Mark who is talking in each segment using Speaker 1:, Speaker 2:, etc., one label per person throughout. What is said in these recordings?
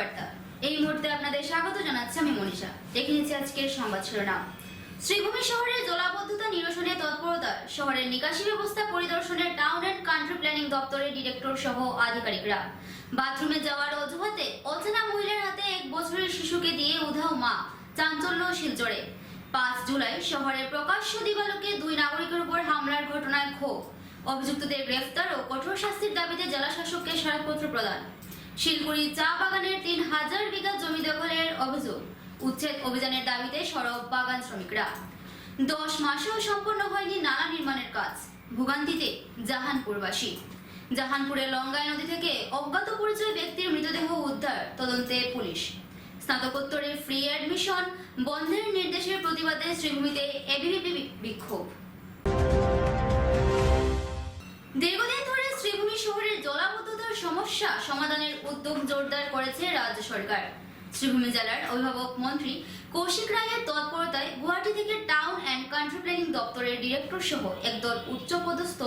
Speaker 1: বার্তা এই মুহূর্তে আপনাদের স্বাগত জানাচ্ছি আমি মনীষা। দেখে নিচ্ছি আজকের সংবাদ শিরোনাম। শ্রীভূমি শহরের জলাবদ্ধতা নিরসনে তৎপরতা, শহরের নিকাশি ব্যবস্থা পরিদর্শনের টাউন অ্যান্ড কান্ট্রি প্ল্যানিং দপ্তরের ডিরেক্টর সহ আধিকারিকরা। বাথরুমে যাওয়ার অজুহাতে অচেনা মহিলার হাতে 1 বছরের শিশুকে দিয়ে উধাও মা, চাঞ্চল্য শিলচরে। 5 জুলাই শহরের প্রকাশ্য দিবালোকে 2 নাগরিকের উপর হামলার ঘটনায় ক্ষোভ, অভিযুক্তদের গ্রেফতার ও কঠোর শাস্তির দাবিতে জেলা শাসককে স্মারকপত্র প্রদান। শিলপুরি চা বাগানের 3000 বিঘা জমি দখলের অভিযোগ, উচ্ছেদ অভিযানের দাবিতে সরব বাগান শ্রমিকরা। 10 মাসেও সম্পন্ন হয়নি নালা নির্মাণের কাজ, ভোগান্তিতে জাহানপুরবাসী। জাহানপুরে লঙ্গাই নদী থেকে অজ্ঞাত পরিচয় ব্যক্তির মৃতদেহ উদ্ধার, তদন্তে পুলিশ। স্নাতকোত্তরে ফ্রি অ্যাডমিশন বন্ধের নির্দেশের প্রতিবাদে শ্রীভূমিতে এবিভিপি বিক্ষোভ। দীর্ঘদিন ধরে শ্রীভূমি শহরের জলাবদ্ধতার সমস্যা সমাধানের উদ্যোগ জোরদার করেছে রাজ্য সরকার। শ্রীভূমি জেলার অভিভাবক মন্ত্রী কৌশিক রায়ের তৎপরতায় গুয়াহাটি থেকে টাউন অ্যান্ড কান্ট্রি প্ল্যানিং দপ্তরের ডিরেক্টর সহ একদল উচ্চপদস্থ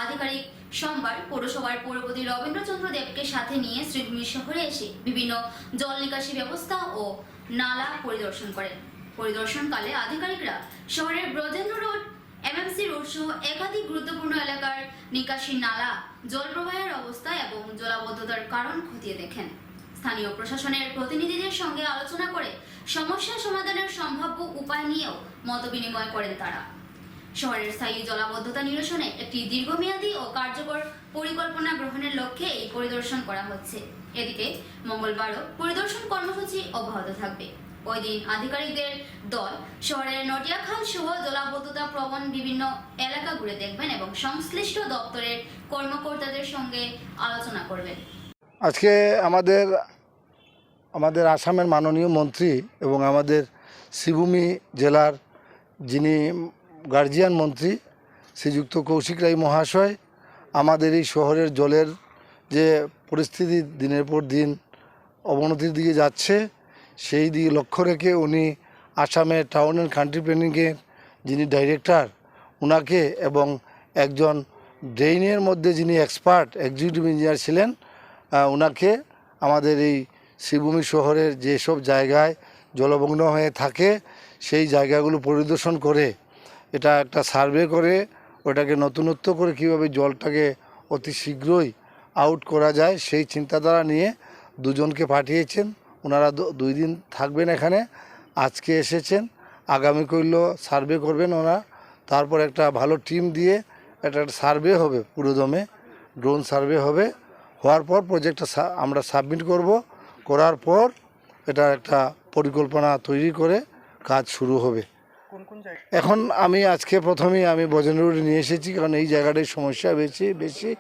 Speaker 1: আধিকারিক সোমবার পৌরসভার পৌরপতি রবীন্দ্রচন্দ্র দেবকে সাথে নিয়ে শ্রীভূমি শহরে এসে বিভিন্ন জল নিকাশি ব্যবস্থা ও নালা পরিদর্শন করেন। পরিদর্শনকালে আধিকারিকরা শহরের ব্রজেন্দ্র রোড, এমএমসি রোড সহ একাধিক গুরুত্বপূর্ণ এলাকার নিকাশি নালা, জল প্রবাহের অবস্থা এবং জলাবদ্ধতার কারণ খতিয়ে দেখেন। স্থানীয় প্রশাসনের প্রতিনিধিদের সঙ্গে আলোচনা করে সমস্যা সমাধানের সম্ভাব্য উপায় নিয়েও মতবিনিময় করেন তারা। শহরের স্থায়ী জলাবদ্ধতা নিরসনে একটি দীর্ঘমেয়াদী ও কার্যকর পরিকল্পনা গ্রহণের লক্ষ্যে এই পরিদর্শন করা হচ্ছে। এদিকে মঙ্গলবারও পরিদর্শন কর্মসূচি অব্যাহত থাকবে। ওই দিন আধিকারিকদের দল শহরের নটিয়াখাল সহ জলাবদ্ধতা প্রবণ বিভিন্ন এলাকা ঘুরে দেখবেন এবং সংশ্লিষ্ট দপ্তরের কর্মকর্তাদের সঙ্গে আলোচনা করবেন।
Speaker 2: আজকে আমাদের আসামের মাননীয় মন্ত্রী এবং আমাদের শ্রীভূমি জেলার যিনি গার্জিয়ান মন্ত্রী শ্রীযুক্ত কৌশিক রায় মহাশয় আমাদের এই শহরের জলের যে পরিস্থিতি দিনের পর দিন অবনতির দিকে যাচ্ছে সেই দিকে লক্ষ্য রেখে উনি আসামের টাউন অ্যান্ড কান্ট্রি প্ল্যানিংয়ের যিনি ডাইরেক্টর ওনাকে এবং একজন ড্রেইনের মধ্যে যিনি এক্সপার্ট এক্সিকিউটিভ ইঞ্জিনিয়ার ছিলেন ওনাকে আমাদের এই শ্রীভূমি শহরের যেসব জায়গায় জলমগ্ন হয়ে থাকে সেই জায়গাগুলো পরিদর্শন করে এটা একটা সার্ভে করে ওটাকে নতুনত্ব করে কীভাবে জলটাকে অতি শীঘ্রই আউট করা যায় সেই চিন্তাধারা নিয়ে দুজনকে পাঠিয়েছেন। ওনারা 2 দিন থাকবেন এখানে। আজকে এসেছেন, আগামী করল সার্ভে করবেন ওরা। তারপর একটা ভালো টিম দিয়ে একটা সার্ভে হবে, পুরোদমে ড্রোন সার্ভে হবে। হওয়ার পর প্রজেক্টটা আমরা সাবমিট করব। করার পর এটা একটা পরিকল্পনা তৈরি করে কাজ শুরু হবে। এখন আমি আজকে প্রথমেই আমি বজেন্দ্র রোড নিয়ে এসেছি, কারণ এই জায়গাটায় সমস্যা বেশি।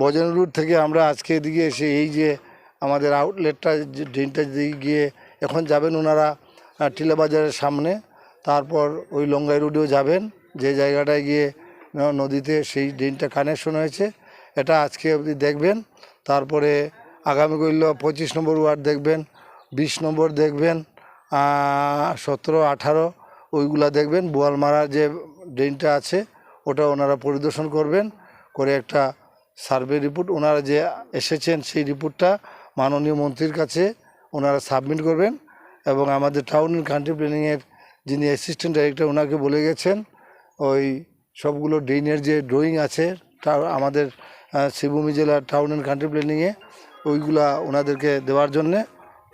Speaker 2: বজেন্দ্র রোড থেকে আমরা আজকে এদিকে এসে এই যে আমাদের আউটলেটটা ড্রেনটা দিকে গিয়ে এখন যাবেন ওনারা টিলাবাজারের সামনে, তারপর ওই লঙ্গাই রোডেও যাবেন যে জায়গাটায় গিয়ে নদীতে সেই ড্রেনটা কানেকশন হয়েছে, এটা আজকে অবধি দেখবেন। তারপরে আগামী করল 25 নম্বর ওয়ার্ড দেখবেন, 20 নম্বর দেখবেন, 17, 18 ওইগুলা দেখবেন। বোয়ালমারার যে ড্রেনটা আছে ওটা ওনারা পরিদর্শন করবেন, করে একটা সার্ভে রিপোর্ট ওনারা যে এসেছেন সেই রিপোর্টটা মাননীয় মন্ত্রীর কাছে ওনারা সাবমিট করবেন। এবং আমাদের টাউন অ্যান্ড কান্ট্রি প্ল্যানিংয়ের যিনি অ্যাসিস্ট্যান্ট ডাইরেক্টর ওনাকে বলে গেছেন ওই সবগুলো ড্রেনের যে ড্রয়িং আছে আমাদের শ্রীভূমি জেলার টাউন অ্যান্ড কান্ট্রি প্ল্যানিংয়ে ওইগুলা ওনাদেরকে দেওয়ার জন্যে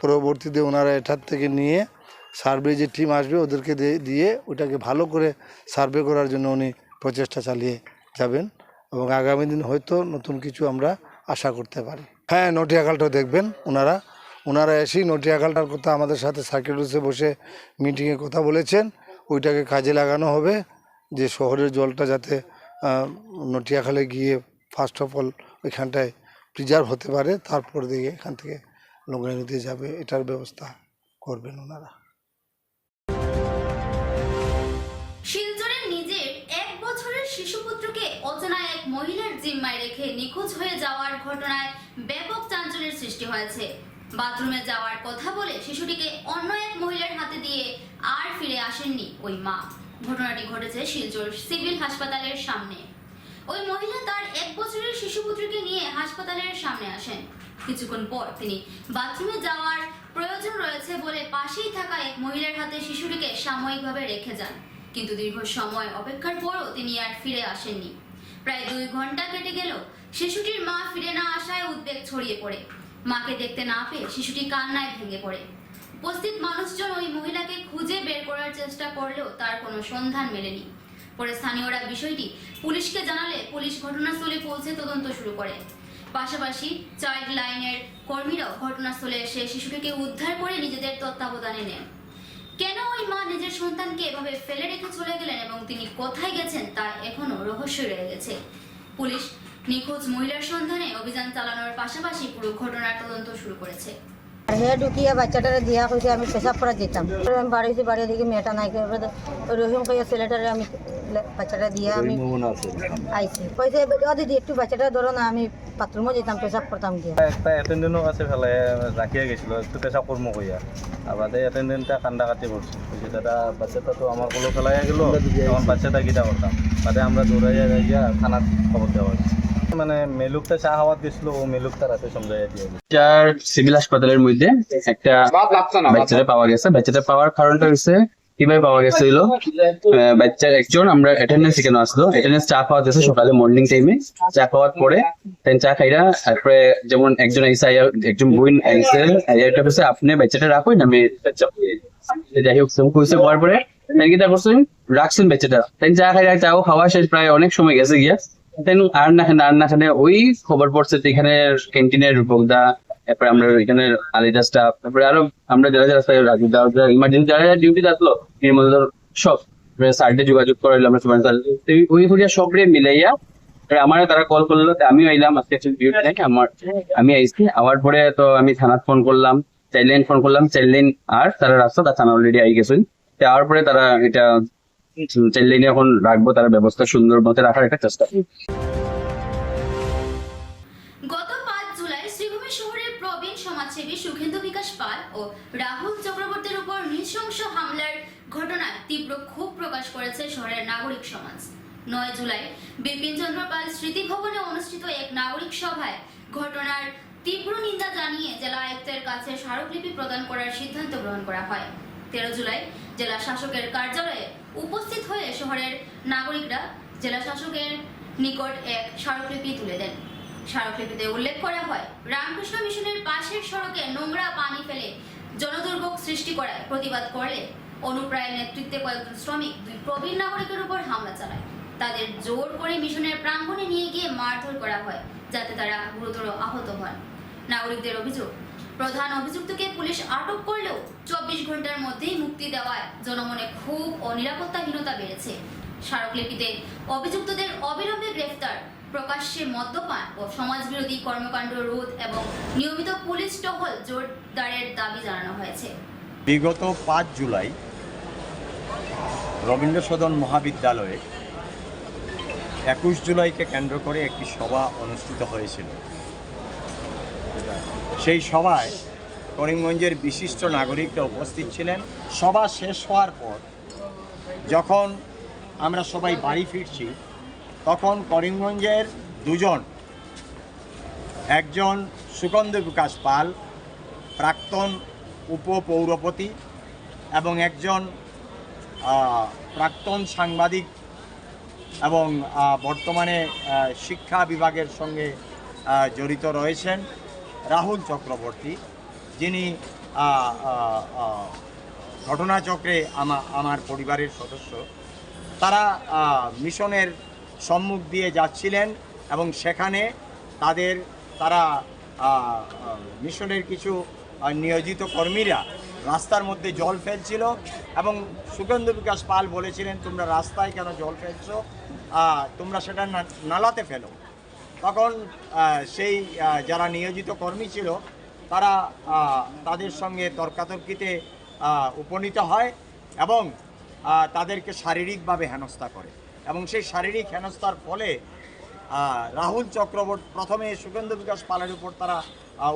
Speaker 2: পরবর্তীতে ওনারা এটার থেকে নিয়ে সার্ভে যে টিম আসবে ওদেরকে দিয়ে ওইটাকে ভালো করে সার্ভে করার জন্য উনি প্রচেষ্টা চালিয়ে যাবেন এবং আগামী দিন হয়তো নতুন কিছু আমরা আশা করতে পারি। হ্যাঁ, নটিয়াখালটা দেখবেন ওনারা এসেই নটিয়াখালটার কথা আমাদের সাথে সার্কিট হাউসে বসে মিটিংয়ে কথা বলেছেন। ওইটাকে কাজে লাগানো হবে যে শহরের জলটা যাতে নটিয়াখালে গিয়ে ফার্স্ট অফ অল ওইখানটায় প্রিজার্ভ হতে পারে, তারপর দিকে এখান থেকে লঙ্গাই নদী যাবে, এটার ব্যবস্থা করবেন ওনারা।
Speaker 1: শিলচরের নিজের 1 বছরের শিশুপুত্রকে অচেনা এক মহিলার জিম্মায় রেখে নিখোঁজ হয়ে যাওয়ার ঘটনায় ব্যাপক চাঞ্চল্যের সৃষ্টি হয়েছে। বাথরুমে যাওয়ার কথা বলে শিশুটিকে অন্য এক মহিলার হাতে দিয়ে আর ফিরে আসেননি ওই মা। ঘটনাটি ঘটেছে শিলচর সিভিল হাসপাতালের সামনে। ওই মহিলা তার 1 বছরের শিশুপুত্রকে নিয়ে হাসপাতালের সামনে আসেন। কিছুক্ষণ পর তিনি বাথরুমে যাওয়ার প্রয়োজন রয়েছে বলে পাশেই থাকা এক মহিলার হাতে শিশুটিকে সাময়িকভাবে রেখে যান, কিন্তু দীর্ঘ সময় অপেক্ষার পরও তিনি আর ফিরে আসেননি। প্রায় 2 ঘন্টা কেটে গেল, শিশুটির মা ফিরে না আসায় উদ্বেগ ছড়িয়ে পড়ে। মাকে দেখতে না পেয়ে শিশুটি কান্নায় ভেঙে পড়ে। উপস্থিত মানুষজন ওই মহিলাকে খুঁজে বের করার চেষ্টা করলেও তার কোনো সন্ধান মেলেনি। পরে স্থানীয়রা বিষয়টি পুলিশকে জানালে পুলিশ ঘটনাস্থলে পৌঁছে তদন্ত শুরু করে। পাশাপাশি চাইল্ড লাইনের কর্মীরাও ঘটনাস্থলে এসে শিশুটিকে উদ্ধার করে নিজেদের তত্ত্বাবধানে নেন। কেন ওই মা নিজের সন্তানকে এভাবে ফেলে রেখে চলে গেলেন এবং তিনি কোথায় গেছেন তা এখনো রহস্য রয়ে গেছে। পুলিশ নিখোঁজ মহিলার সন্ধানে অভিযান চালানোর পাশাপাশি পুরো ঘটনার তদন্ত শুরু করেছে।
Speaker 3: হে ঢুকিয়ে বাচ্চাটারে দিয়া কইছে আমি পেশাব করা যেতাম। আমি বাড়িতে বাড়িয়ে দেখি মেয়েটা নাই, রহিম কইয়া ছেলেটারে আমি বাচ্চাটা দিয়া আমি আইছি, কইছে ও দিদি একটু বাচ্চাটা ধরো না, আমি বাথরুমও যেতাম পেশাব করতাম গিয়া।
Speaker 4: একটা অ্যাটেন্ডেন্টও কাছে ফেলে রাখিয়া গেছিল একটু পেশাব কর্ম কইয়া, আবার অ্যাটেন্ডেন্টটা কান্দাকাটি করছে, কইছে দাদা বাচ্চাটা তো আমার কোলো ফেলাইয়া গেল, তখন বাচ্চাটা গিটা করতাম, বাদে আমরা দৌড়াইয়া গিয়া থানার খবর দেওয়া হয়েছে। মানে মেলুকটা চা খাওয়ার দিছিল, ও মেলুকটা রাতে সমঝাইয়া দিয়ে গেছে।
Speaker 5: যার সিভিল হাসপাতালের মধ্যে একটা বাচ্চাটা পাওয়া গেছে। বাচ্চাটা পাওয়ার কারণটা হচ্ছে কিভাবে পাওয়া গেছিল, বাচ্চার একজন আমরা অ্যাটেন্ডেন্স কেন আসলো, অ্যাটেন্ডেন্স চা খাওয়া গেছে সকালে মর্নিং টাইমে, চা খাওয়ার পরে চা খাইরা তারপরে যেমন একজন আইসা একজন বোন আইসে এটা হচ্ছে আপনি বাচ্চাটা রাখুন, আমি যাই হোক কইছে হওয়ার পরে কি করছেন রাখছেন বাচ্চাটা, তাই চা খাইরা চাও খাওয়া শেষ, প্রায় অনেক সময় গেছে গিয়া, আর না খানে ওই খবর পড়ছে এখানে ক্যান্টিনের রূপকদা, তারপরে আমরা এখানে আলিদা স্টাফ, তারপরে আরো আমরা যারা যারা ইমার্জেন্সি যারা ডিউটি থাকলো এর মধ্যে সব সাইডে যোগাযোগ করাইলাম আমরা সবাই, ওই হইয়া সবরে মিলাইয়া আমার তারা কল করলো, আমিও আইলাম আজকে ডিউটি নাকি আমি আইসি। আওয়ার পরে তো আমি থানাত ফোন করলাম, চাইল্ডলাইন ফোন করলাম, চাইল্ডলাইন আর তারা রাস্তা তার থানা অলরেডি আই গেছেন। যাওয়ার পরে তারা এটা চাইল্ডলাইনে এখন রাখবো, তারা ব্যবস্থা সুন্দর মতো রাখার একটা চেষ্টা।
Speaker 1: গত 5 জুলাই শ্রীভূমি শহরের প্রবীণ সমাজসেবী সুখেন্দু বিকাশ পাল ও রাহুল চক্রবর্তীর উপর নৃশংস হামলার ঘটনায় তীব্র ক্ষোভ প্রকাশ করেছে শহরের নাগরিক সমাজ। 9 জুলাই বিপিন চন্দ্র পাল স্মৃতি ভবনে অনুষ্ঠিত এক নাগরিক সভায় ঘটনার তীব্র নিন্দা জানিয়ে জেলা আয়ুক্তের কাছে স্মারকলিপি প্রদান করার সিদ্ধান্ত গ্রহণ করা হয়। 13 জুলাই জেলা শাসকের কার্যালয়ে উপস্থিত হয়ে শহরের নাগরিকরা জেলা শাসকের নিকট এক স্মারকলিপি তুলে দেন। স্মারকলিপিতে উল্লেখ করা হয়, রামকৃষ্ণ মিশনের পাশের সড়কে নোংরা পানি ফেলে জনদুর্ভোগ সৃষ্টি করায় প্রতিবাদ করলে অনুপ রায়ের নেতৃত্বে কয়েকজন শ্রমিক 2 প্রবীণ নাগরিকের উপর হামলা চালায়। তাদের জোর করে মিশনের প্রাঙ্গণে নিয়ে গিয়ে মারধর করা হয় যাতে তারা গুরুতর আহত হন। নাগরিকদের অভিযোগ, প্রধান অভিযুক্তকে পুলিশ আটক করলেও 24 ঘন্টার মধ্যেই মুক্তি দেওয়ায় জনমনে ক্ষোভ ও নিরাপত্তাহীনতা বেড়েছে। স্মারকলিপিতে অভিযুক্তদের অবিলম্বে গ্রেফতার, প্রকাশ্যে মদ্যপান ও সমাজবিরোধী কর্মকাণ্ড রোধ এবং নিয়মিত পুলিশ টহল জোরদারের দাবি জানানো হয়েছে।
Speaker 6: বিগত 5 জুলাই রবীন্দ্র সদন মহাবিদ্যালয়ে 21 জুলাইকে কেন্দ্র করে একটি সভা অনুষ্ঠিত হয়েছিল। সেই সভায় করিমগঞ্জের বিশিষ্ট নাগরিকরা উপস্থিত ছিলেন। সভা শেষ হওয়ার পর যখন আমরা সবাই বাড়ি ফিরছি, তখন করিমগঞ্জের 2 জন, একজন সুখেন্দু বিকাশ পাল প্রাক্তন উপপৌরপতি এবং একজন প্রাক্তন সাংবাদিক এবং বর্তমানে শিক্ষা বিভাগের সঙ্গে জড়িত রয়েছেন রাহুল চক্রবর্তী, যিনি ঘটনাচক্রে আমার পরিবারের সদস্য। তারা মিশনের সম্মুখ দিয়ে যাচ্ছিলেন এবং সেখানে তারা মিশনের কিছু নিয়োজিত কর্মীরা রাস্তার মধ্যে জল ফেলছিল এবং সুখেন্দু বিকাশ পাল বলেছিলেন, তোমরা রাস্তায় কেন জল ফেলছো, তোমরা সেটা নালাতে ফেলো। তখন সেই যারা নিয়োজিত কর্মী ছিল তারা তাদের সঙ্গে তর্কাতর্কিতে উপনীত হয় এবং তাদেরকে শারীরিকভাবে হেনস্থা করে এবং সেই শারীরিক হেনস্থার ফলে রাহুল চক্রবর্তী প্রথমে সুখেন্দু বিকাশ পালের উপর তারা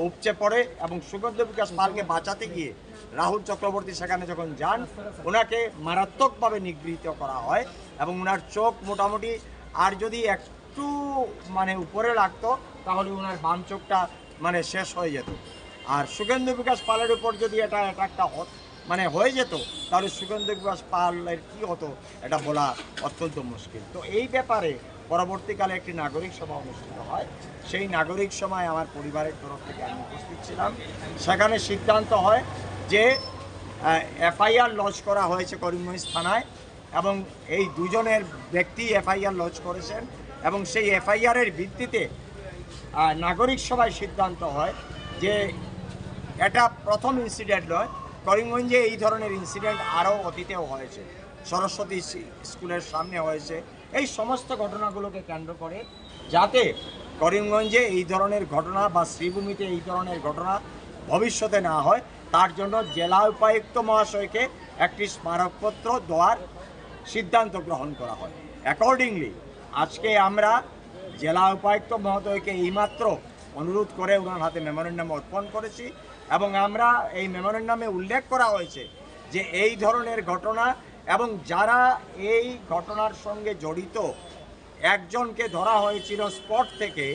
Speaker 6: উপচে পড়ে এবং সুখেন্দু বিকাশ পালকে বাঁচাতে গিয়ে রাহুল চক্রবর্তী সেখানে যখন যান, ওনাকে মারাত্মকভাবে নিগৃহীত করা হয় এবং ওনার চোখ মোটামুটি আর যদি একটু উপরে লাগতো তাহলে ওনার বাম চোখটা মানে শেষ হয়ে যেত। আর সুখেন্দু বিকাশ পালের উপর যদি এটা একটা মানে হয়ে যেত, তাহলে সুখেন্দু বিকাশ পালের কী হতো এটা বলা অত্যন্ত মুশকিল। তো এই ব্যাপারে পরবর্তীকালে একটি নাগরিক সভা অনুষ্ঠিত হয়। সেই নাগরিক সভায় আমার পরিবারের তরফ থেকে আমি উপস্থিত ছিলাম। সেখানে সিদ্ধান্ত হয় যে এফআইআর লজ করা হয়েছে করিমগঞ্জ থানায়, এবং এই দুজনের ব্যক্তি এফআইআর লজ করেছেন, এবং সেই এফআইআরের ভিত্তিতে নাগরিক সভায় সিদ্ধান্ত হয় যে এটা প্রথম ইনসিডেন্ট নয়, করিমগঞ্জে এই ধরনের ইনসিডেন্ট আরও অতীতেও হয়েছে, সরস্বতী স্কুলের সামনে হয়েছে। এই সমস্ত ঘটনাগুলোকে কেন্দ্র করে যাতে করিমগঞ্জে এই ধরনের ঘটনা বা শ্রীভূমিতে এই ধরনের ঘটনা ভবিষ্যতে না হয়, তার জন্য জেলা উপায়ুক্ত মহাশয়কে একটি স্মারকপত্র দেওয়ার সিদ্ধান্ত গ্রহণ করা হয়। অ্যাকর্ডিংলি আজকে আমরা জেলা উপায়ুক্ত মহোদয়কে এইমাত্র অনুরোধ করে ওনার হাতে মেমোরেন্ডাম অর্পণ করেছি, এবং আমরা এই মেমোরেন্ডামে উল্লেখ করা হয়েছে যে এই ধরনের ঘটনা এবং যারা এই ঘটনার সঙ্গে জড়িত একজনকে ধরা হয়েছিল স্পট থেকে,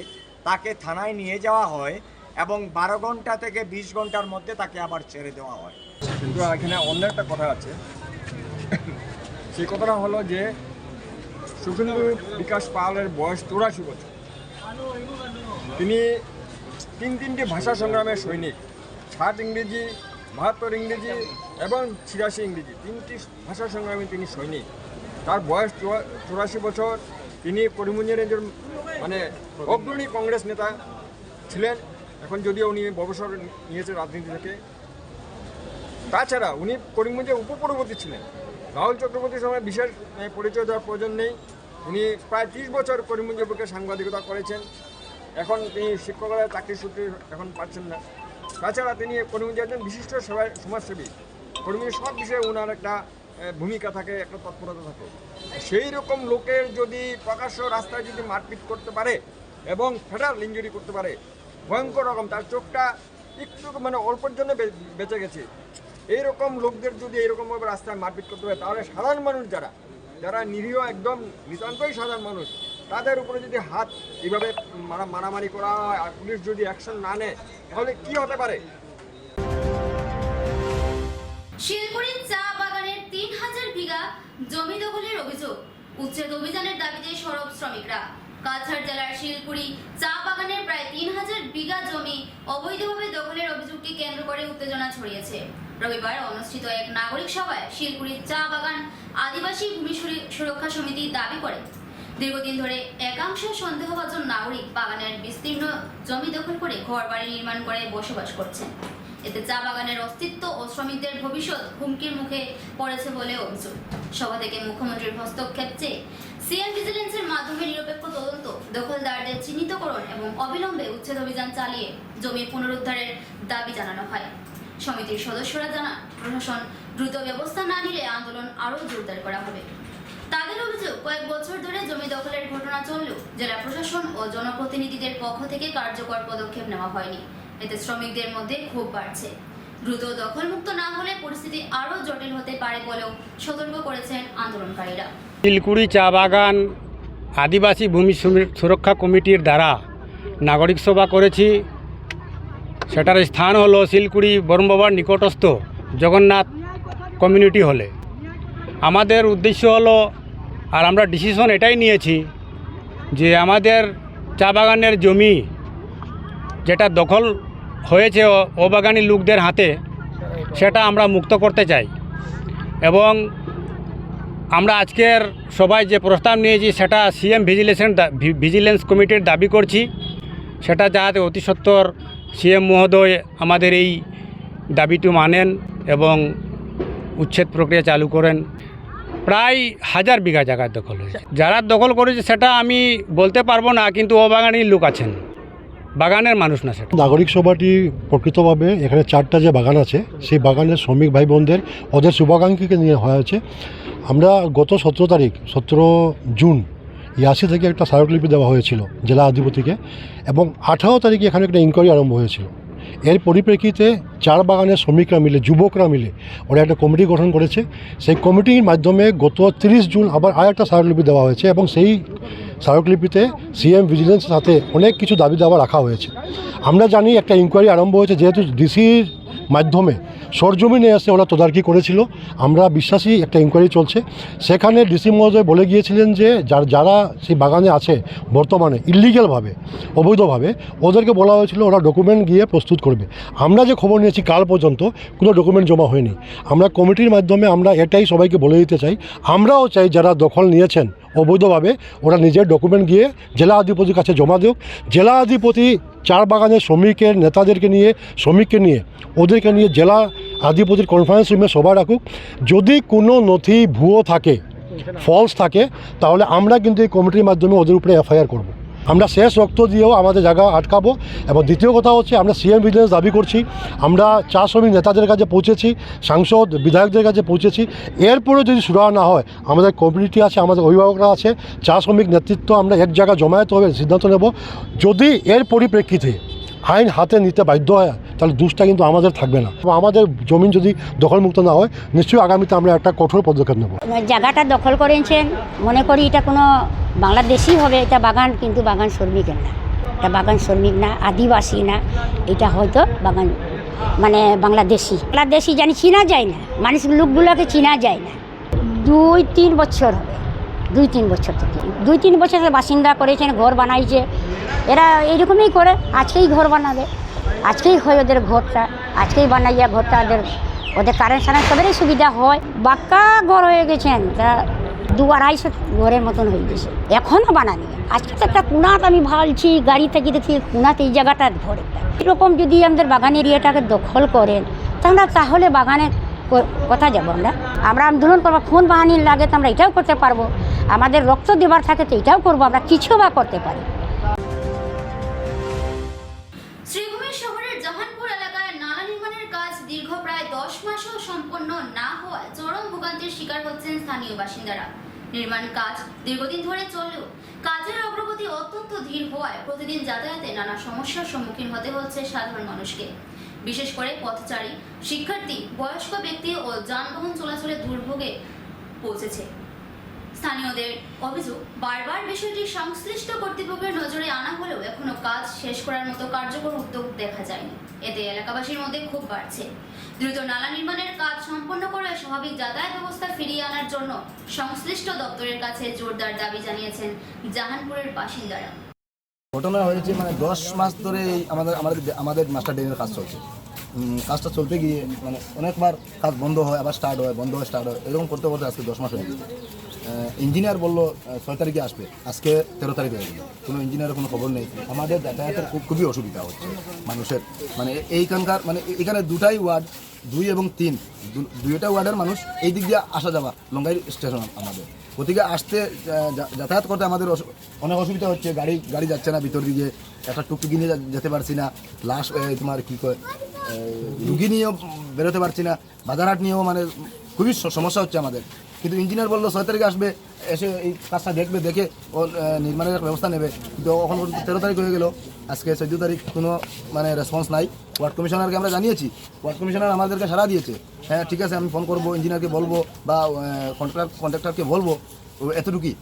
Speaker 6: তাকে থানায় নিয়ে যাওয়া হয় এবং 12 ঘন্টা থেকে 20 ঘন্টার মধ্যে তাকে আবার ছেড়ে দেওয়া হয়।
Speaker 7: কিন্তু এখানে অন্য একটা কথা আছে, সেই কথাটা হলো যে সুখেন্দু বিকাশ পালের বয়স 84 বছর। তিনি তিনটি ভাষা সংগ্রামের সৈনিক, 60 ইংরেজি, 72 ইংরেজি এবং 86 ইংরেজি, 3টি ভাষা সংগ্রামে তিনি সৈনিক। তার বয়স 84 বছর। তিনি করিমগঞ্জের একজন মানে অগ্রণী কংগ্রেস নেতা ছিলেন। এখন যদিও উনি অবসর নিয়েছে রাজনীতি থেকে। তাছাড়া উনি করিমগঞ্জের উপপরবর্তী ছিলেন। রাহুল চক্রবর্তীর সময় বিশেষ পরিচয় দেওয়ার প্রয়োজন নেই। উনি প্রায় 30 বছর করিমগঞ্জের বুকে সাংবাদিকতা করেছেন। এখন তিনি শিক্ষকরা চাকরি সূত্রে এখন পাচ্ছেন না। তাছাড়া তিনি করিমগঞ্জের একজন বিশিষ্ট সমাজসেবী। করিমগঞ্জের সব বিষয়ে ওনার একটা ভূমিকা থাকে, একটা তৎপরতা থাকে। সেই রকম লোকের যদি প্রকাশ্য রাস্তায় যদি মারপিট করতে পারে এবং ফেটাল ইঞ্জুরি করতে পারে, ভয়ঙ্কর রকম, তার চোখটা একটু মানে অল্পের জন্য বেঁচে গেছে, এইরকম লোকদের যদি এইরকমভাবে রাস্তায় মারপিট করতে পারে, তাহলে সাধারণ মানুষ যারা নিরীহ একদম নিতান্তই সাধারণ মানুষ, তাদের উপরে যদি হাত এইভাবে মারামারি করা হয় আর পুলিশ যদি অ্যাকশন না নেয়, তাহলে কি হতে পারে?
Speaker 1: শিলপুরের চা বাগানের 3000 বিঘা জমি দখলের অভিযোগ। উচ্ছেদ অভিযানের দাবিতে সরব শ্রমিকরা। কাছাড় জেলার শিলপুরি চা বাগানের প্রায় 3000 বিঘা জমি অবৈধভাবে দখলের অভিযোগকে কেন্দ্র করে উত্তেজনা ছড়িয়েছে। রবিবার অনুষ্ঠিত এক নাগরিক সভায় শিলপুরি চা বাগান আদিবাসী ভূমি সুরক্ষা সমিতি দাবি করে, দীর্ঘদিন ধরে একাংশ সন্দেহভাজন নাগরিক বাগানের বিস্তীর্ণ জমি দখল করে ঘরবাড়ি নির্মাণ করে বসবাস করছেন। এতে চা বাগানের অস্তিত্ব ও শ্রমিকদের ভবিষ্যৎ হুমকির মুখে পড়েছে বলে অভিযোগ। সভা থেকে মুখ্যমন্ত্রীর হস্তক্ষেপ চেয়ে সিএম ভিজিলেন্সের মাধ্যমে নিরপেক্ষ তদন্ত, দখলদারদের চিহ্নিতকরণ এবং অবিলম্বে উচ্ছেদ অভিযান চালিয়ে জমি পুনরুদ্ধারের দাবি জানানো হয়। সমিতির সদস্যরা জানান, প্রশাসন দ্রুত ব্যবস্থা না নিলে আন্দোলন আরও জোরদার করা হবে। তাদের অভিযোগ, কয়েক বছর ধরে জমি দখলের ঘটনা চললেও জেলা প্রশাসন ও জনপ্রতিনিধিদের পক্ষ থেকে কার্যকর পদক্ষেপ নেওয়া হয়নি। এতে শ্রমিকদের মধ্যে ক্ষোভ বাড়ছে। দ্রুত দখলমুক্ত না হলে পরিস্থিতি আরও জটিল হতে পারে বলেও সতর্ক করেছেন আন্দোলনকারীরা।
Speaker 8: শিলকুড়ি চা বাগান আদিবাসী ভূমি সুরক্ষা কমিটির দ্বারা নাগরিক সভা করেছি। সেটার স্থান হলো শিলকুড়ি বরমবাবার নিকটস্থ জগন্নাথ কমিউনিটি হলে। আমাদের উদ্দেশ্য হলো, আর আমরা ডিসিশন এটাই নিয়েছি যে আমাদের চা বাগানের জমি যেটা দখল হয়েছে অবাগানি লোকদের হাতে, সেটা আমরা মুক্ত করতে চাই। এবং আমরা আজকের সবাই যে প্রস্তাব নিয়েছি সেটা সিএম ভিজিলেন্স কমিটির দাবি করছি, সেটা যাতে অতি সত্বর সিএম মহোদয় আমাদের এই দাবিটি মানেন এবং উচ্ছেদ প্রক্রিয়া চালু করেন। প্রায় 1000 বিঘা জায়গায় দখল হয়েছে। যারা দখল করেছে সেটা আমি বলতে পারবো না, কিন্তু অবাগানির লোক আছেন, বাগানের মানুষ না। সেটা
Speaker 9: নাগরিক সভাটি প্রকৃতভাবে এখানে 4টা যে বাগান আছে, সেই বাগানের শ্রমিক ভাই বোনদের ওদের শুভাকাঙ্ক্ষীকে নিয়ে হয়েছে। আমরা গত 17 জুন ইয়াসি থেকে একটা স্মারকলিপি দেওয়া হয়েছিল জেলা অধিপতিকে, এবং 18 তারিখে এখানে একটা ইনকোয়ারি আরম্ভ হয়েছিল। এর পরিপ্রেক্ষিতে চার বাগানের শ্রমিকরা মিলে, যুবকরা মিলে ওরা একটা কমিটি গঠন করেছে। সেই কমিটির মাধ্যমে গত 30 জুন আবার আর একটা স্মারকলিপি দেওয়া হয়েছে, এবং সেই স্মারকলিপিতে সিএম ভিজিলেন্সের সাথে অনেক কিছু দাবি দাবা রাখা হয়েছে। আমরা জানি একটা ইনকোয়ারি আরম্ভ হয়েছে, যেহেতু ডিসির মাধ্যমে সরজমিনে এসে ওরা তদারকি করেছিল। আমরা বিশ্বাসী একটা ইনকোয়ারি চলছে। সেখানে ডিসি মহোদয় বলে গিয়েছিলেন যে যারা সেই বাগানে আছে বর্তমানে ইলিগ্যালভাবে, অবৈধভাবে, ওদেরকে বলা হয়েছিল ওরা ডকুমেন্ট গিয়ে প্রস্তুত করবে। আমরা যে খবর নিয়েছি কাল পর্যন্ত কোনো ডকুমেন্ট জমা হয়নি। আমরা কমিটির মাধ্যমে আমরা এটাই সবাইকে বলে দিতে চাই, আমরাও চাই যারা দখল নিয়েছেন অবৈধভাবে ওরা নিজের ডকুমেন্ট গিয়ে জেলা অধিপতির কাছে জমা দেওক। জেলা অধিপতি চার বাগানের শ্রমিকের নেতাদেরকে নিয়ে, শ্রমিককে নিয়ে, ওদেরকে নিয়ে জেলা অধিপতির কনফারেন্স রুমে সভা রাখুক। যদি কোনো নথি ভুয়ো থাকে, ফলস থাকে, তাহলে আমরা কিন্তু এই কমিটির মাধ্যমে ওদের উপরে এফআইআর করব। আমরা শেষ রক্ত দিয়েও আমাদের জায়গা আটকাবো। এবং দ্বিতীয় কথা হচ্ছে, আমরা সিএম ভিজিলেন্স দাবি করছি। আমরা চা শ্রমিক নেতাদের কাছে পৌঁছেছি, সাংসদ বিধায়কদের কাছে পৌঁছেছি। এরপরে যদি সুরাহা না হয়, আমাদের কমিউনিটি আছে, আমাদের অভিভাবকরা আছে, চা শ্রমিক নেতৃত্ব আমরা এক জায়গায় জমায়েত হবে সিদ্ধান্ত নেব। যদি এর পরিপ্রেক্ষিতে আইন হাতে নিতে বাধ্য হয়, তাহলে দুষ্টা কিন্তু আমাদের থাকবে না। আমাদের জমিন যদি দখলমুক্ত না হয়, নিশ্চয়ই আগামীতে আমরা একটা কঠোর পদক্ষেপ নেব।
Speaker 10: জায়গাটা দখল করেছেন, মনে করি এটা কোনো বাংলাদেশি হবে। এটা বাগান, কিন্তু বাগান শ্রমিকের না, এটা বাগান শ্রমিক না, আদিবাসী না, এটা হয়তো বাগান মানে বাংলাদেশি জানি চিনা যায় না, মানুষ লোকগুলোকে চিনা যায় না। 2-3 বছর হবে, 2-3 বছর থেকে 2-3 বছরের বাসিন্দা করেছেন, ঘর বানাইছে। এরা এইরকমই করে, আজকেই ঘর বানাবে, আজকেই হয় ওদের ঘরটা, আজকেই বানাইয়া ঘরটা ওদের কারেন্ট সারেন্ট সবেরই সুবিধা হয়। বাক্কা ঘর হয়ে গেছেন, তা 200-250 ঘরের মতন হয়ে গেছে, এখনও বানানি। আজকে তো একটা কুনাত আমি ভাবছি, গাড়ি থেকে দেখি কুনাতে এই জায়গাটা ঘর একটা। এরকম যদি আমাদের বাগান এরিয়াটাকে দখল করেন, তাহলে বাগানে কথা যাবো আমরা আন্দোলন করবো। খুন বাহিনীর লাগে তো আমরা এটাও করতে পারবো, আমাদের রক্ত দেবার থাকে তো এটাও করবো, আমরা কিছু বা করতে পারি।
Speaker 1: শ্রীভূমি শহরের জাহানপুর এলাকায় নালা নির্মাণের কাজ দীর্ঘ প্রায় 10 মাসও সম্পন্ন না হওয়ায় চরম ভোগান্তির শিকার হচ্ছেন স্থানীয় বাসিন্দারা। নির্মাণ কাজ দীর্ঘদিন ধরে চললেও কাজের অগ্রগতি অত্যন্ত ধীর হওয়ায় প্রতিদিন যাতায়াতে নানা সমস্যার সম্মুখীন হতে হচ্ছে সাধারণ মানুষকে। বিশেষ করে পথচারী, শিক্ষার্থী, বয়স্ক ব্যক্তি ও যানবাহন চলাচলে দুর্ভোগে পৌঁছেছে। স্থানীয়দের অভিযোগ, বারবার বিষয়টি সংশ্লিষ্ট কর্তৃপক্ষের নজরে আনা হলেও এখনো কাজ শেষ করার মতো কার্যকর উদ্যোগ দেখা যায়নি। এতে এলাকাবাসীর মধ্যে ক্ষোভ বাড়ছে। দ্রুত নালা নির্মাণের কাজ সম্পন্ন করে স্বাভাবিক যাতায়াত ব্যবস্থা ফিরিয়ে আনার জন্য সংশ্লিষ্ট দপ্তরের কাছে জোরদার দাবি জানিয়েছেন জাহানপুরের বাসিন্দারা।
Speaker 2: ঘটনা হয়েছে 10 মাস ধরে আমাদের মাস্টার ড্রেনের কাজ চলছে। কাজটা চলতে গিয়ে অনেকবার কাজ বন্ধ হয়, আবার স্টার্ট হয়, বন্ধ হয়, স্টার্ট হয়, এরকম করতে করতে আজকে 10 মাস হয়ে গেছে। ইঞ্জিনিয়ার বললো 6 তারিখে আসবে, আজকে 13 তারিখ হয়ে গেল, কোনো ইঞ্জিনিয়ারের কোনো খবর নেই। আমাদের যাতায়াতের খুবই অসুবিধা হচ্ছে মানুষের। এইখানকার এখানে 2টাই ওয়ার্ড, 2 এবং 3, দুইটা ওয়ার্ডের মানুষ এই দিক দিয়ে আসা যাওয়া, লঙ্গাই স্টেশন আমাদের, ওদিকে আসতে যাতায়াত করতে আমাদের অনেক অসুবিধা হচ্ছে। গাড়ি যাচ্ছে না ভিতর দিকে, একটা টুকটুকি নিয়ে যেতে পারছি না, লাশ তোমার কী কয় রুগী নিয়েও বেরোতে পারছি না, বাজারহাট নিয়েও খুবই সমস্যা হচ্ছে আমাদের। কিন্তু ইঞ্জিনিয়ার বললো 6 তারিখে আসবে, এসে এই কাজটা দেখবে, দেখে ও নির্মাণের ব্যবস্থা নেবে। কিন্তু এখন 13 তারিখ হয়ে গেল, আজকে 14 তারিখ, কোনো রেসপন্স নাই। ওয়ার্ড কমিশনারকে আমরা জানিয়েছি, ওয়ার্ড কমিশনার আমাদেরকে সাড়া দিয়েছে, হ্যাঁ ঠিক আছে আমি ফোন করবো, ইঞ্জিনিয়ারকে বলবো বা কন্ট্রাক্টরকে বলবো, এতটুকুই।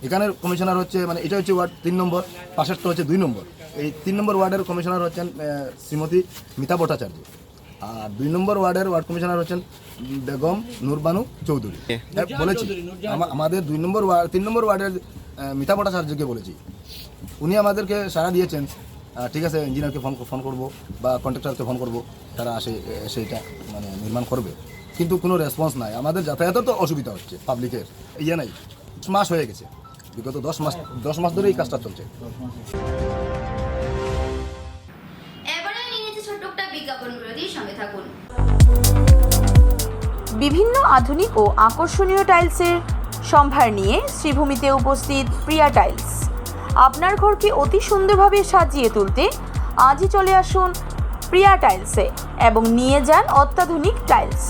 Speaker 2: এখানের কমিশনার হচ্ছে এটা হচ্ছে ওয়ার্ড 3 নম্বর, পাশেরটা হচ্ছে 2 নম্বর। এই 3 নম্বর ওয়ার্ডের কমিশনার হচ্ছেন শ্রীমতী মিতা ভট্টাচার্য, আর 2 নম্বর ওয়ার্ডের ওয়ার্ড কমিশনার হচ্ছেন বেগম নুরবানু চৌধুরী। বলেছি আমাদের 3 নম্বর ওয়ার্ডের মিতা ভট্টাচার্যকে বলেছি, উনি আমাদেরকে সাড়া দিয়েছেন, ঠিক আছে ইঞ্জিনিয়ারকে ফোন করবো বা কন্ট্রাক্টরকে ফোন করবো, তারা সেইটা নির্মাণ করবে। কিন্তু কোনো রেসপন্স নাই। আমাদের যাতায়াতের তো অসুবিধা হচ্ছে, পাবলিকের নাই। 10 মাস হয়ে গেছে, বিগত 10 মাস ধরে এই কাজটা চলছে।
Speaker 1: এবারে নিয়েছে ছোট্ট একটা বিজ্ঞাপন বিরতি, সঙ্গে থাকুন।
Speaker 11: বিভিন্ন আধুনিক ও আকর্ষণীয় টাইলসের সম্ভার নিয়ে শ্রীভূমিতে উপস্থিত প্রিয়া টাইলস। আপনার ঘরকে অতি সুন্দরভাবে সাজিয়ে তুলতে আজই চলে আসুন প্রিয়া টাইলসে এবং নিয়ে যান অত্যাধুনিক টাইলস।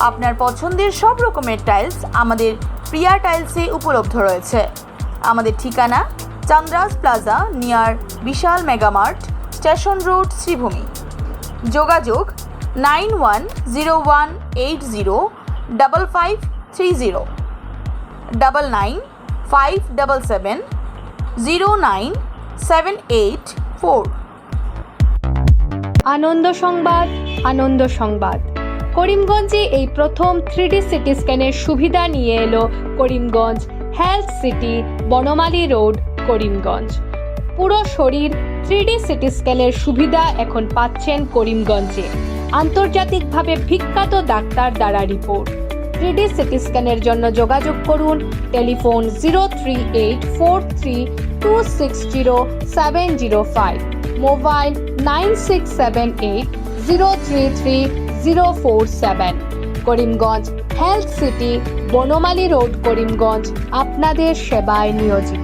Speaker 11: আপনার পছন্দের সব রকমের টাইলস আমাদের প্রিয়া টাইলসে উপলব্ধ রয়েছে। আমাদের ঠিকানা চান্দ্রাস প্লাজা নিয়ার বিশাল মেগামার্ট, স্টেশন রোড, শ্রীভূমি। যোগাযোগ 9101805530, 995777 09784।
Speaker 12: আনন্দ সংবাদ, আনন্দ সংবাদ। করিমগঞ্জে এই প্রথম 3D সিটি স্ক্যানের সুবিধা নিয়ে এলো Karimganj health city, Banamali road, Karimganj. পুরো শরীর 3D সিটি স্ক্যানের সুবিধা এখন পাচ্ছেন করিমগঞ্জে। আন্তর্জাতিকভাবে বিখ্যাত ডাক্তার দ্বারা রিপোর্ট। 3D সিটি স্ক্যানের জন্য যোগাযোগ করুন telephone 03843260705, mobile 9678033047। Karimganj health city, Banamali road, Karimganj আপনাদের সেবায় নিয়োজিত।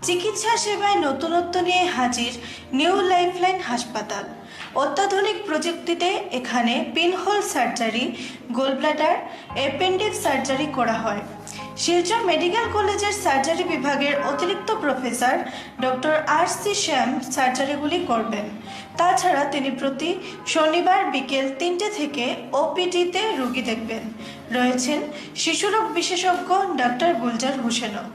Speaker 13: চিকিৎসা সেবায় নতুনত্ব নিয়ে হাজির নিউ লাইফলাইন হাসপাতাল। অত্যাধুনিক প্রযুক্তিতে এখানে pinhole surgery, gallbladder, appendix surgery করা হয়। শিলচর মেডিকেল কলেজের সার্জারি বিভাগের অতিরিক্ত প্রফেসর ডক্টর RC শ্যাম সার্জারিগুলি করবেন। তাছাড়া তিনি প্রতি শনিবার বিকেল 3টে থেকে OPD-তে রোগী দেখবেন। রয়েছেন শিশুরোগ বিশেষজ্ঞ ডক্টর গুলজার হোসেনও।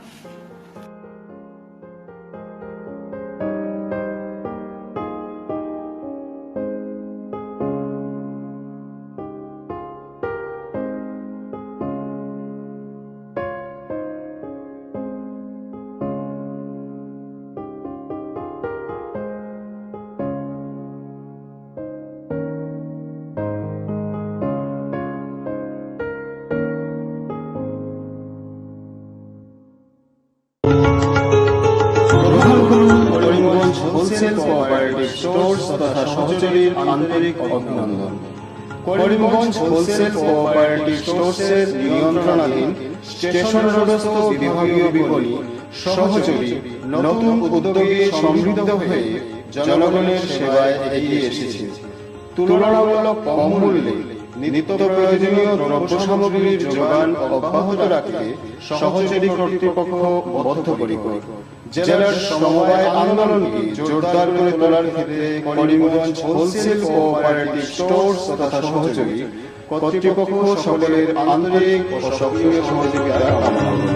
Speaker 14: করিমগঞ্জ হোলসেল কোঅপারেটিভ স্টোর্স তথা সহযোগীর আন্তরিক অভিনন্দন। করিমগঞ্জ হোলসেল কোঅপারেটিভ স্টোর্সের নিয়ন্ত্রণাধীন স্টেশন রোডস্থ বিভাগীয় বিপণী সহযোগী নতুন উদ্যোগে সমৃদ্ধ হয়ে জনগণের সেবায় এগিয়ে এসেছে। তুলনামূলক কম মূল্যে নিত্য প্রয়োজনীয় দ্রব্য সামগ্রীর যোগান অব্যাহত রাখতে সহযোগী কর্তৃপক্ষ বদ্ধপরিকর। জেলার সমবায় আন্দোলনকে জোরদার করে তোলার ক্ষেত্রে করিমগঞ্জ হোলসেল কোঅপারেটিভ স্টোর্স তথা সহযোগী কর্তৃপক্ষ সকলের আন্তরিক ও সক্রিয় সহযোগিতা কামনা করে।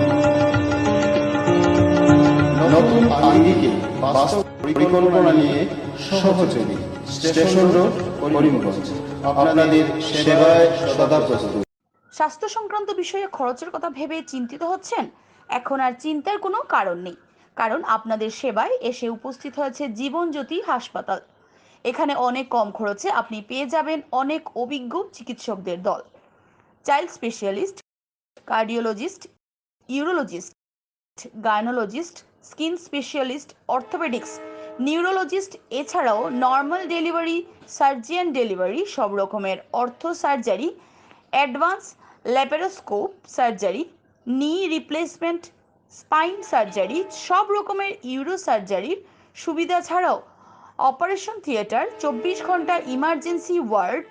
Speaker 14: নতুন আঙ্গিকে বাস্তব পরিকল্পনা নিয়ে সহযোগী স্টেশন রোড, করিমগঞ্জ আপনাদের সেবায় সদা প্রস্তুত।
Speaker 11: স্বাস্থ্য সংক্রান্ত বিষয়ে খরচের কথা ভেবে চিন্তিত হচ্ছেন? এখন আর চিন্তার কোনো কারণ নেই, কারণ আপনাদের সেবায় এসে উপস্থিত হয়েছে জীবনজ্যোতি হাসপাতাল। এখানে অনেক কম খরচে আপনি পেয়ে যাবেন অনেক অভিজ্ঞ চিকিৎসকদের দল। Child specialist, cardiologist, urologist, gynaecologist, skin specialist, orthopaedics, neurologist, এছাড়াও নর্মাল ডেলিভারি, সার্জিয়ান ডেলিভারি, সব রকমের ortho surgery, advance laparoscope surgery, knee replacement, spine surgery, সব রকমের ইউরো সার্জারির সুবিধা ছাড়াও অপারেশন থিয়েটার, 24 ঘন্টা emergency ward,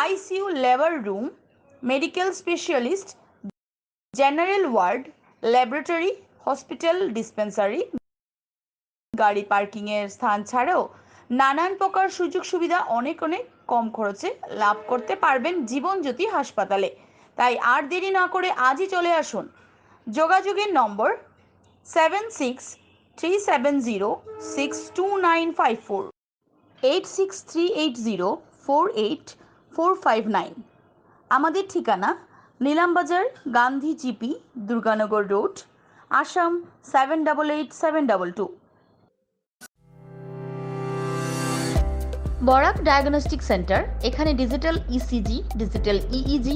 Speaker 11: ICU labour room, medical specialist, general ward, laboratory, hospital dispensary, গাড়ি পার্কিংয়ের স্থান ছাড়াও নানান প্রকার সুযোগ সুবিধা অনেক কম খরচে লাভ করতে পারবেন জীবনজ্যোতি হাসপাতালে। তাই আর দেরি না করে আজই চলে আসুন। যোগাযোগের নম্বর 7637062954, 8638048459। আমাদের ঠিকানা Nilambazar, Gandhi GP, Durganagar road, Assam 788722।
Speaker 15: Barak diagnostic centre. এখানে digital ECG, digital EEG,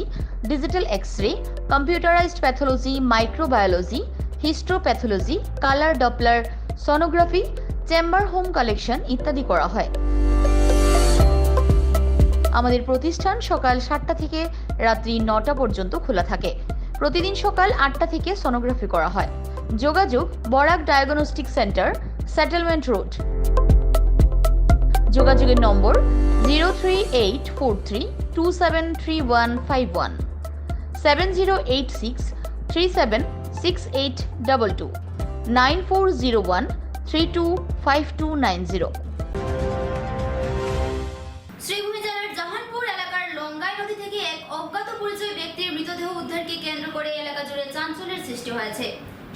Speaker 15: digital x-ray, computerised pathology, microbiology, histopathology, colour Doppler sonography, chamber home collection ইত্যাদি করা হয়। আমাদের প্রতিষ্ঠান সকাল 7টা থেকে রাত্রি 9টা পর্যন্ত খোলা থাকে। প্রতিদিন সকাল 8টা থেকে সোনোগ্রাফি করা হয়। যোগাযোগ Barak diagnostic centre, settlement road. যোগাযোগের নম্বর 03843273151, 7086376822, 9401325290।
Speaker 1: শ্রীভূমি জেলার জাহানপুর এলাকা সৃষ্টি হয়েছে।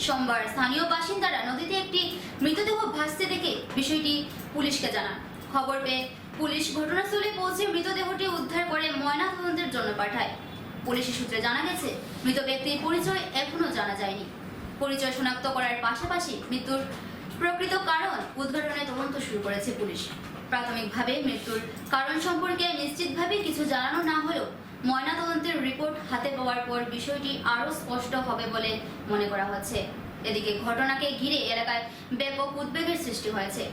Speaker 1: সোমবার স্থানীয় বাসিন্দারা নদীতে একটি মৃতদেহ ভাসতে দেখে বিষয়টি পুলিশকে জানান। খবর পেয়ে পুলিশ ঘটনাস্থলে পৌঁছে মৃতদেহটি উদ্ধার করে ময়নাতদন্তের জন্য পাঠায়। পুলিশের সূত্রে জানা গেছে, মৃত ব্যক্তির পরিচয় এখনো জানা যায়নি। পরিচয় শনাক্ত করার পাশাপাশি মৃত্যুর প্রকৃত কারণ উদ্ঘাটনের তদন্ত শুরু করেছে পুলিশ। প্রাথমিকভাবে মৃত্যুর কারণ সম্পর্কে নিশ্চিতভাবে কিছু জানানো না হলেও ময়নাতদন্তের রিপোর্ট হাতে পাওয়ার পর বিষয়টি আরও স্পষ্ট হবে বলে মনে করা হচ্ছে। এদিকে ঘটনাকে ঘিরে এলাকায় ব্যাপক উদ্বেগের সৃষ্টি হয়েছে।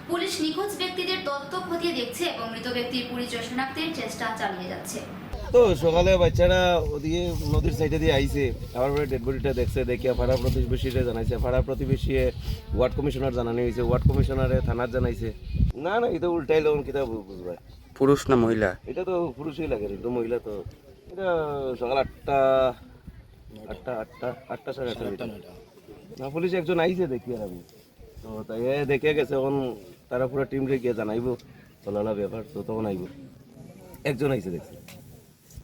Speaker 1: পুলিশ নিখোঁজ ব্যক্তিদের তথ্য খতিয়ে দেখছে এবং মৃত ব্যক্তির পরিচয় শনাক্তের চেষ্টা চালিয়ে যাচ্ছে।
Speaker 16: তো সকালে বাচ্চারা ওদিকে নদীর সাইডে দিয়ে আইছে, আবার পরে ডেড বডিটা দেখছে, দেখিয়া পাড়া প্রতিবেশীরা জানাইছে, পাড়া প্রতিবেশী ওয়ার্ড কমিশনার জানানো হয়েছে, ওয়ার্ড কমিশনারে থানার জানাইছে। না না, এটা উল্টাই লোন কিতা বুঝবা,
Speaker 5: পুরুষ না মহিলা?
Speaker 16: এটা তো পুরুষই লাগে, এটা মহিলা। তো এটা সকাল 8টা সাড়ে 8টা না, পুলিশ একজন আইছে দেখি আর আমি তো তাই দেখে গেছে। এখন তারা পুরো টিম রে গিয়ে জানাইবো চলালা ব্যাপার, তো তখন আইব। একজন আইছে দেখছি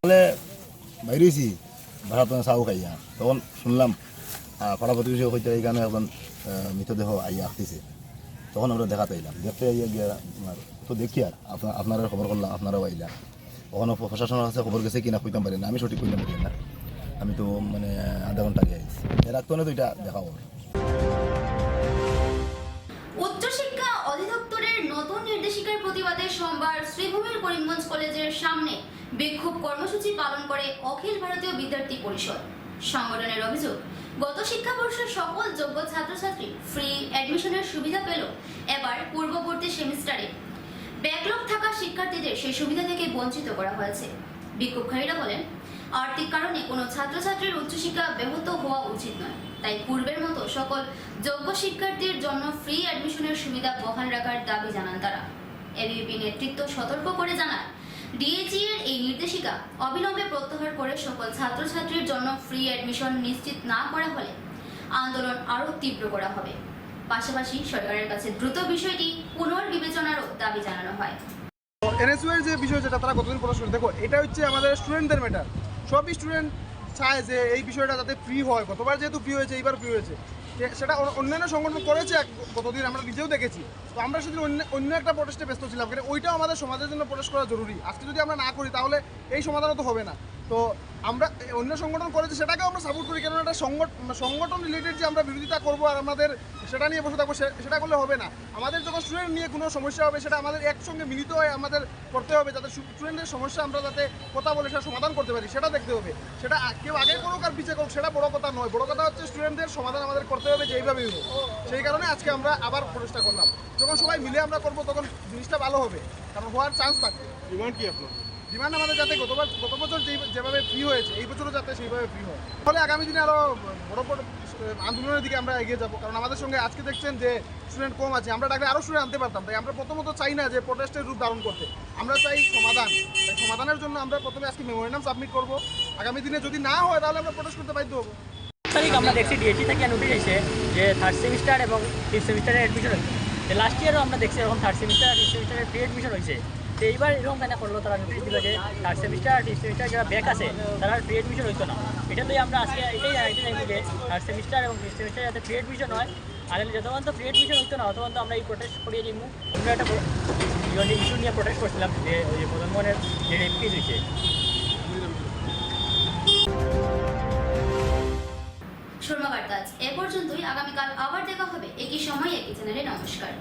Speaker 17: বলে বাইরেছি ভাড়া তো চাও খাইয়া, তখন শুনলাম পাড়া প্রতিবেশী হইতে এইখানে এখন মৃতদেহ আইয়া আসতেছে। তখন আমরা দেখা পাইলাম, দেখতে আইয়া গিয়া তো দেখি আর আপনারা খবর করলাম, আপনারাও আইলাম। ওখানে প্রশাসনের কাছে খবর গেছে কিনা কইতাম পারি না, আমি সঠিক কইলাম পারি না। আমি তো মানে আধা ঘন্টা আগে আইছি, এর আগ তো এটা দেখা খবর।
Speaker 1: উচ্চশিক্ষা অধিদপ্তরের নতুন নির্দেশিকার প্রতিবাদে সোমবার শ্রীভূমির করিমগঞ্জ কলেজের সামনে বিক্ষোভ কর্মসূচি পালন করে অখিল ভারতীয় বিদ্যার্থী পরিষদ। সংগঠনের অভিযোগ, গত শিক্ষাবর্ষের সকল যোগ্য ছাত্রছাত্রী ফ্রি অ্যাডমিশনের সুবিধা পেল, এবার পূর্ববর্তী সেমিস্টারে ব্যাকলগ থাকা শিক্ষার্থীদের সেই সুবিধা থেকে বঞ্চিত করা হয়েছে। বিক্ষোভকারীরা বলেন, আর্থিক কারণে কোনো ছাত্রছাত্রীর উচ্চশিক্ষা ব্যাহত হওয়া উচিত নয়, তাই পূর্বের মতো সকল যোগ্য শিক্ষার্থীর জন্য ফ্রি অ্যাডমিশনের সুবিধা বহাল রাখার দাবি জানান তারা। এবিভিপি নেতৃত্ব সতর্ক করে জানায়, ডিএজি এর এই নির্দেশিকা অবিলম্বে প্রত্যাহার করে সকল ছাত্রছাত্রীর জন্য ফ্রি অ্যাডমিশন নিশ্চিত না করা হলে আন্দোলন আরও তীব্র করা হবে। পাশাপাশি সরকারের কাছে দ্রুত বিষয়টি পুনর্বিবেচনারও দাবি জানানো হয়।
Speaker 18: এনএসইউ এর যে বিষয় যেটা তারা কতদিন প্রকাশ করে, দেখো এটা হচ্ছে আমাদের স্টুডেন্টদের ম্যাটার। সব স্টুডেন্ট চায় যে এই বিষয়টা যাতে ফ্রি হয়। গতবার যেহেতু ফ্রি হয়েছে, এইবার ফ্রি হয়েছে, সেটা অন্যান্য সংগঠন করেছে গতদিন, আমরা নিজেও দেখেছি। তো আমরা শুধু অন্য একটা প্রোটেস্টে ব্যস্ত ছিলাম, কারণ ওইটাও আমাদের সমাজের জন্য প্রোটেস্ট করা জরুরি। আজকে যদি আমরা না করি তাহলে এই সমাধানও তো হবে না। তো আমরা অন্য সংগঠন করেছি সেটাকেও আমরা সাপোর্ট করি, কারণ একটা সংগঠন রিলেটেড যে আমরা বিরোধিতা করবো আর আমাদের সেটা নিয়ে বসে থাকবো, সেটা করলে হবে না। আমাদের যখন স্টুডেন্ট নিয়ে কোনো সমস্যা হবে, সেটা আমাদের একসঙ্গে মিলিত হয়ে আমাদের করতে হবে, যাতে স্টুডেন্টের সমস্যা আমরা যাতে কথা বলে সেটা সমাধান করতে পারি, সেটা দেখতে হবে। সেটা কেউ আগে করুক আর পিছিয়ে করুক, সেটা বড় কথা নয়। বড় কথা হচ্ছে স্টুডেন্টদের সমাধান আমাদের করতে হবে, যেইভাবেই হোক। সেই কারণে আজকে আমরা আবার প্রচেষ্টা করলাম। যখন সবাই মিলে আমরা করবো তখন জিনিসটা ভালো হবে, কারণ হওয়ার চান্স থাকবে।
Speaker 7: ডিমান্ড কি আপনার?
Speaker 18: ডিমান্ড আমাদের যাতে গত বছর যেভাবে ফ্রি হয়েছে, এই বছরও যাতে সেইভাবে ফ্রি হয়। ফলে আগামী দিনে আরও বড় আন্দোলনের দিকে আমরা এগিয়ে যাবো। কারণ আমাদের সঙ্গে আজকে দেখছেন যে স্টুডেন্ট কম আছে, আমরা ডাকলে আরও স্টুডেন্ট আনতে পারতাম। তাই আমরা প্রথমত চাই না যে প্রোটেস্টের রূপ ধারণ করতে, আমরা চাই সমাধান। তাই সমাধানের জন্য আমরা প্রথমে আজকে মেমোরেন্ডাম সাবমিট করবো। আগামী দিনে যদি না হয় তাহলে আমরা প্রোটেস্ট করতে বাধ্য হবো।
Speaker 19: তারিখ আমরা দেখছি ডিএটি থেকে নোটিশ এসে যে 3rd সেমিস্টার এবং 5th সেমিস্টারের অ্যাডমিশন হয়েছে। লাস্ট ইয়ারও আমরা দেখছি এরকম 3rd সেমিস্টার আর 5th সেমিস্টারের ফ্রি অ্যাডমিশন হয়েছে। তো এইবার এরকম কেন করলো, তারা নোটিশ দিল যে 3rd সেমিস্টার আর 5th সেমিস্টার যারা ব্যাক আছে তারা ফ্রি অ্যাডমিশন হইতো না। এটা নিয়ে আমরা আজকে এটাই জানাইতে চাইব যে 3rd সেমিস্টার এবং 5th সেমিস্টার যাতে ফ্রি অ্যাডমিশন হয়। আর যতক্ষণ তো ফ্রি অ্যাডমিশন হইতো না ততক্ষণ তো আমরা এই প্রোটেস্ট করিয়ে দিব। আমরা একটা ইস্যু নিয়ে প্রোটেস্ট করছিলাম যে ওই প্রধানমন্ত্রীর যে রেপ কেস হয়েছে।
Speaker 1: শর্মা বার্তা এ পর্যন্তই। আগামীকাল আবার দেখা হবে একই সময় একই চ্যানেলে। নমস্কার।